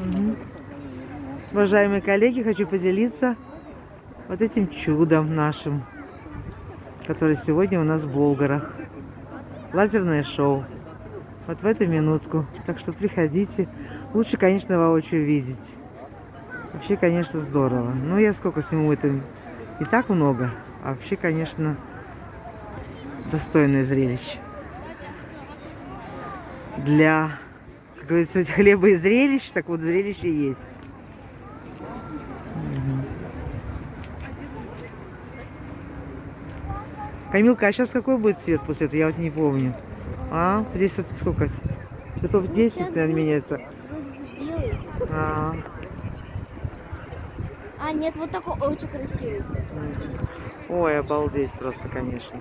Мгм. Уважаемые коллеги, хочу поделиться вот этим чудом нашим, который сегодня у нас в Болгарах. Лазерное шоу. Вот в эту минутку. Так что приходите. Лучше, конечно, воочию видеть. Вообще, конечно, здорово. Ну, я сколько сниму, это не так много. А вообще, конечно, достойное зрелище. Для, как говорится, хлеба и зрелищ, так вот зрелище есть. Камилка, а сейчас какой будет цвет после этого? Я вот не помню. А, здесь вот сколько? Цветов 10, наверное, меняется. Белый. А, А, нет, вот такой очень красивый. ой, обалдеть просто, конечно.